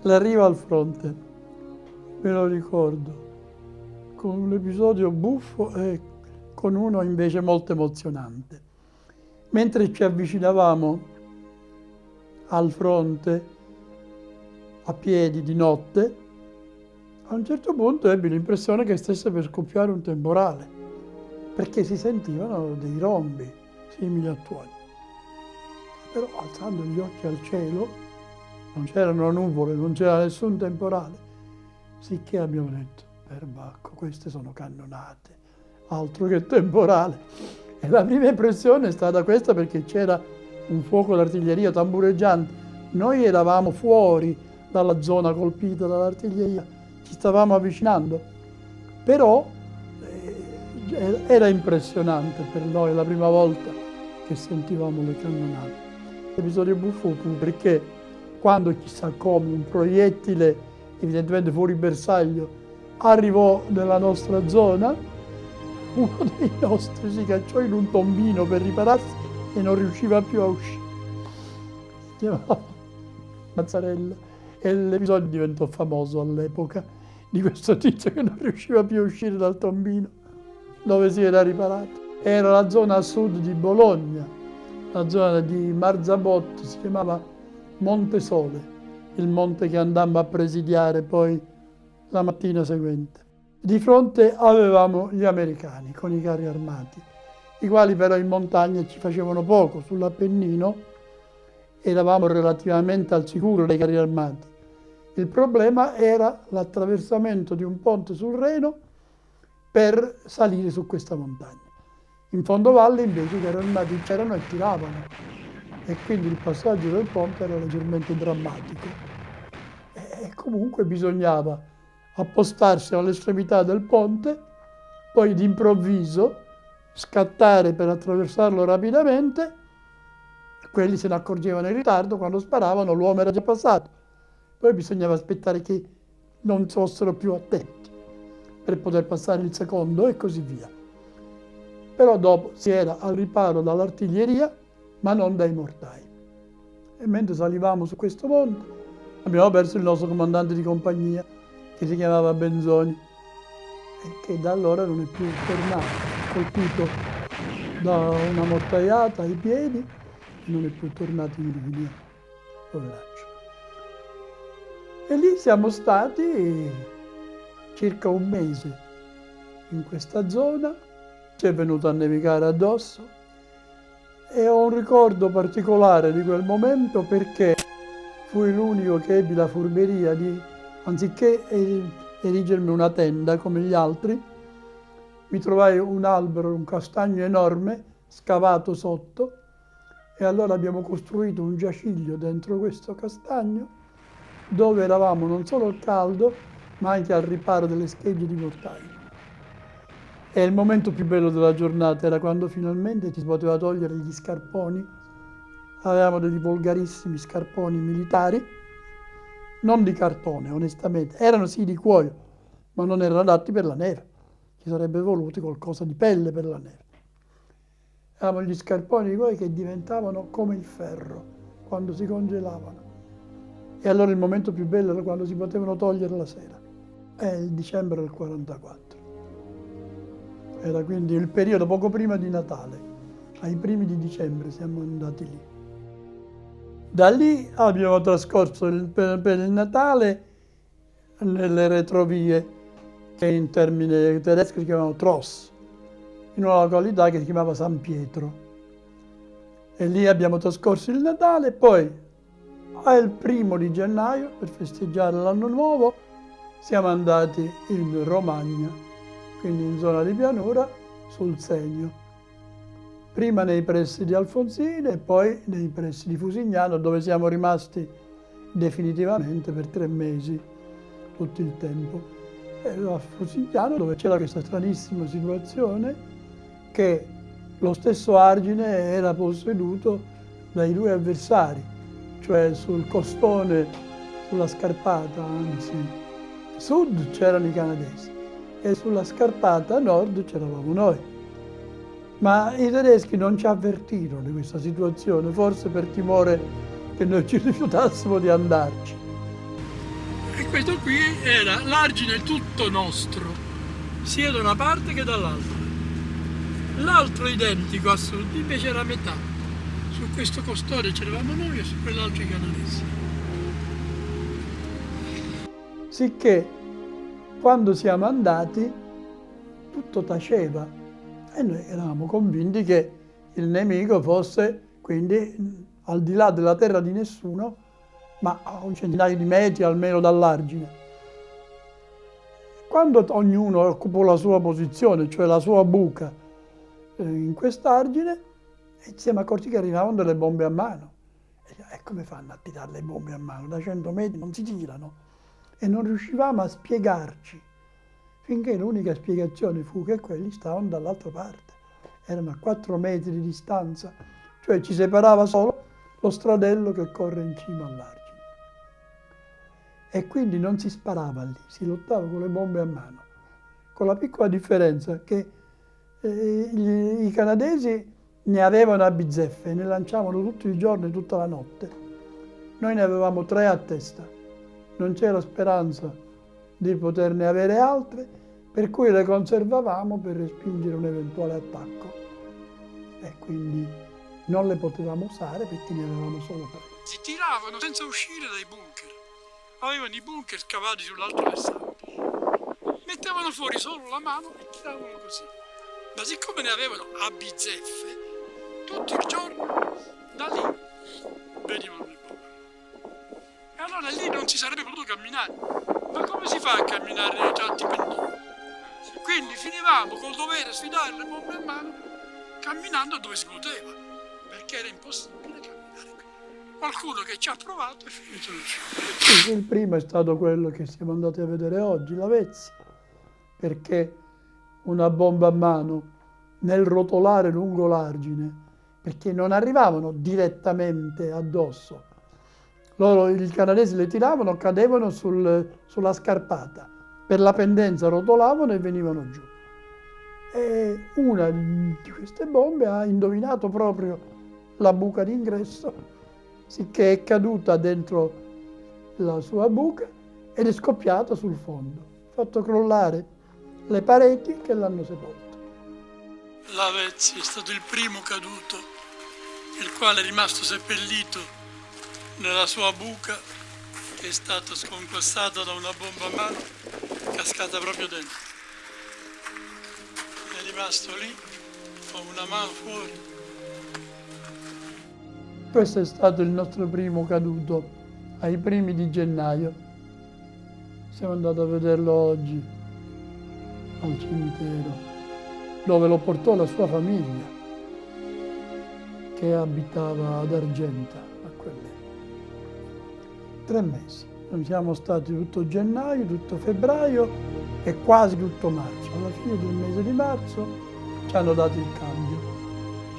L'arrivo al fronte, me lo ricordo, con un episodio buffo e con uno invece molto emozionante. Mentre ci avvicinavamo al fronte, a piedi di notte, a un certo punto ebbi l'impressione che stesse per scoppiare un temporale, perché si sentivano dei rombi simili a tuoni. Però alzando gli occhi al cielo, non c'erano nuvole, non c'era nessun temporale, sicché abbiamo detto, perbacco, queste sono cannonate, altro che temporale. E la prima impressione è stata questa, perché c'era un fuoco d'artiglieria tambureggiante. Noi eravamo fuori dalla zona colpita dall'artiglieria, ci stavamo avvicinando, però era impressionante per noi la prima volta che sentivamo le cannonate. L'episodio buffo fu perché quando, chissà come, un proiettile, evidentemente fuori bersaglio, arrivò nella nostra zona, uno dei nostri si cacciò in un tombino per ripararsi e non riusciva più a uscire. Si chiamava Mazzarella e l'episodio diventò famoso all'epoca, di questo tizio che non riusciva più a uscire dal tombino dove si era riparato. Era la zona a sud di Bologna, la zona di Marzabotto, si chiamava Monte Sole, il monte che andammo a presidiare poi la mattina seguente. Di fronte avevamo gli americani con i carri armati, i quali però in montagna ci facevano poco. Sull'Appennino eravamo relativamente al sicuro dai carri armati. Il problema era l'attraversamento di un ponte sul Reno per salire su questa montagna. In fondovalle invece i carri armati c'erano e tiravano, e quindi il passaggio del ponte era leggermente drammatico. E comunque bisognava appostarsi all'estremità del ponte, poi d'improvviso scattare per attraversarlo rapidamente. Quelli se ne accorgevano in ritardo, quando sparavano l'uomo era già passato. Poi bisognava aspettare che non fossero più attenti per poter passare il secondo e così via. Però dopo si era al riparo dall'artiglieria, ma non dai mortai. E mentre salivamo su questo monte abbiamo perso il nostro comandante di compagnia, che si chiamava Benzoni, e che da allora non è più tornato, colpito da una mortaiata ai piedi, e non è più tornato in Livia, poveraccio. E lì siamo stati circa un mese in questa zona, ci è venuto a nevicare addosso, e ho un ricordo particolare di quel momento perché fui l'unico che ebbi la furberia di, anziché erigermi una tenda come gli altri, mi trovai un albero, un castagno enorme, scavato sotto, e allora abbiamo costruito un giaciglio dentro questo castagno, dove eravamo non solo al caldo, ma anche al riparo delle schegge di mortaio. E il momento più bello della giornata era quando finalmente ci si poteva togliere gli scarponi. Avevamo dei volgarissimi scarponi militari, non di cartone, onestamente. Erano sì di cuoio, ma non erano adatti per la neve. Ci sarebbe voluto qualcosa di pelle per la neve. Avevamo gli scarponi di cuoio che diventavano come il ferro quando si congelavano. E allora il momento più bello era quando si potevano togliere la sera. È il dicembre del 44. Era quindi il periodo poco prima di Natale, ai primi di dicembre siamo andati lì. Da lì abbiamo trascorso per il Natale nelle retrovie, che in termini tedeschi si chiamano Tross, in una località che si chiamava San Pietro. E lì abbiamo trascorso il Natale, poi al 1° di gennaio, per festeggiare l'anno nuovo, siamo andati in Romagna, quindi in zona di pianura, sul Senio. Prima nei pressi di Alfonsine e poi nei pressi di Fusignano, dove siamo rimasti definitivamente per 3 mesi, tutto il tempo. E a Fusignano, dove c'era questa stranissima situazione che lo stesso argine era posseduto dai 2 avversari, cioè sul costone, sulla scarpata, anzi, sud c'erano i canadesi e sulla scarpata nord c'eravamo noi. Ma i tedeschi non ci avvertirono di questa situazione, forse per timore che noi ci rifiutassimo di andarci. E questo qui era l'argine tutto nostro, sia da una parte che dall'altra. L'altro identico a sud invece era a metà. Su questo costone c'eravamo noi e su quell'altro i canadesi. Sicché quando siamo andati tutto taceva e noi eravamo convinti che il nemico fosse quindi al di là della terra di nessuno, ma a un centinaio di metri almeno dall'argine. Quando ognuno occupò la sua posizione, cioè la sua buca, in quest'argine, ci siamo accorti che arrivavano delle bombe a mano. E come fanno a tirare le bombe a mano? Da 100 metri non si tirano. E non riuscivamo a spiegarci, finché l'unica spiegazione fu che quelli stavano dall'altra parte. Erano a 4 metri di distanza, cioè ci separava solo lo stradello che corre in cima all'argine. E quindi non si sparava lì, si lottava con le bombe a mano, con la piccola differenza che i canadesi ne avevano a bizzeffe, ne lanciavano tutti i giorni, tutta la notte. Noi ne avevamo 3 a testa, non c'era speranza di poterne avere altre, per cui le conservavamo per respingere un eventuale attacco. E quindi non le potevamo usare perché ne avevamo solo 3. Si tiravano senza uscire dai bunker. Avevano i bunker scavati sull'altro versante. Mettevano fuori solo la mano e tiravano così. Ma siccome ne avevano a bizzeffe, tutti i giorni da lì venivano le bombe. E allora lì non si sarebbe potuto camminare. Ma come si fa a camminare nei tratti pendini? Quindi finivamo col dovere sfidare le bombe a mano camminando dove si poteva, perché era impossibile camminare qui. Qualcuno che ci ha provato è finito lì. Il primo è stato quello che siamo andati a vedere oggi, l'Avezzi, perché una bomba a mano nel rotolare lungo l'argine, perché non arrivavano direttamente addosso. Loro, i canadesi le tiravano, cadevano sulla scarpata, per la pendenza rotolavano e venivano giù. E una di queste bombe ha indovinato proprio la buca d'ingresso, sicché è caduta dentro la sua buca ed è scoppiata sul fondo, ha fatto crollare le pareti che l'hanno sepolto. L'Avezzi è stato il primo caduto, il quale è rimasto seppellito nella sua buca, che è stata sconquassata da una bomba a mano cascata proprio dentro. È rimasto lì con una mano fuori. Questo è stato il nostro primo caduto ai primi di gennaio. Siamo andati a vederlo oggi al cimitero, dove lo portò la sua famiglia, che abitava ad Argenta a quell'epoca. 3 mesi. Noi siamo stati tutto gennaio, tutto febbraio e quasi tutto marzo. Alla fine del mese di marzo ci hanno dato il cambio.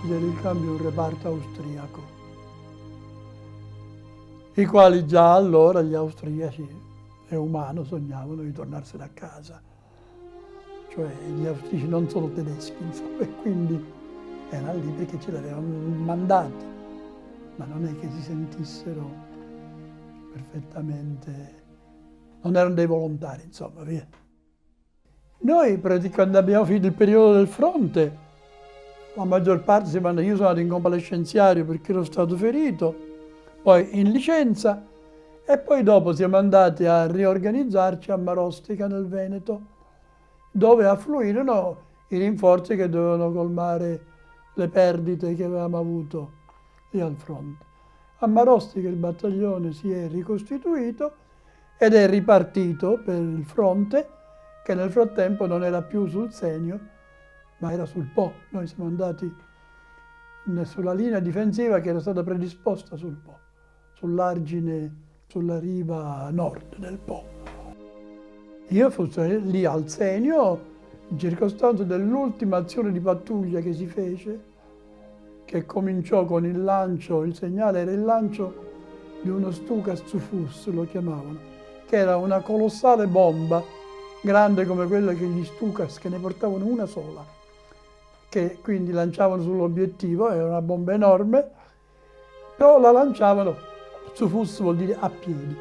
Ci diede il cambio un reparto austriaco, i quali già allora gli austriaci, è umano, sognavano di tornarsene a casa. Cioè gli austriaci non sono tedeschi, insomma, e quindi erano lì perché ce li avevano mandati, ma non è che si sentissero perfettamente, non erano dei volontari, insomma, via. Noi praticamente abbiamo finito il periodo del fronte, la maggior parte io sono andato in convalescenziario perché ero stato ferito, poi in licenza e poi dopo siamo andati a riorganizzarci a Marostica nel Veneto, dove affluirono i rinforzi che dovevano colmare le perdite che avevamo avuto lì al fronte. A Marostica il battaglione si è ricostituito ed è ripartito per il fronte, che nel frattempo non era più sul Senio, ma era sul Po. Noi siamo andati sulla linea difensiva che era stata predisposta sul Po, sull'argine, sulla riva nord del Po. Io fossi lì al Senio, in circostanza dell'ultima azione di pattuglia che si fece, che cominciò con il lancio, il segnale era il lancio di uno Stukas zu Fuss, lo chiamavano, che era una colossale bomba, grande come quella che gli Stukas, che ne portavano una sola, che quindi lanciavano sull'obiettivo, era una bomba enorme, però la lanciavano, zu Fuss vuol dire a piedi,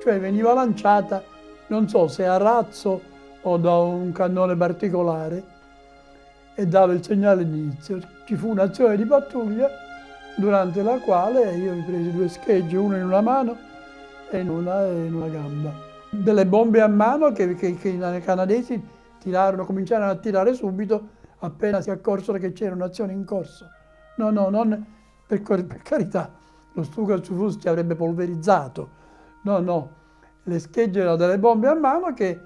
cioè veniva lanciata, non so se a razzo o da un cannone particolare, e dava il segnale di inizio. Ci fu un'azione di pattuglia durante la quale io mi presi 2 schegge, uno in una mano e in una gamba. Delle bombe a mano che i canadesi cominciarono a tirare subito appena si accorsero che c'era un'azione in corso. No, no, non per carità, lo Stuka-Zu-Fuss ci avrebbe polverizzato. No, no, le schegge erano delle bombe a mano che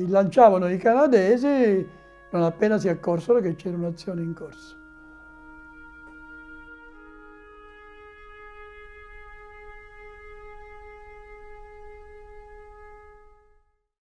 lanciavano i canadesi non appena si accorsero che c'era un'azione in corso.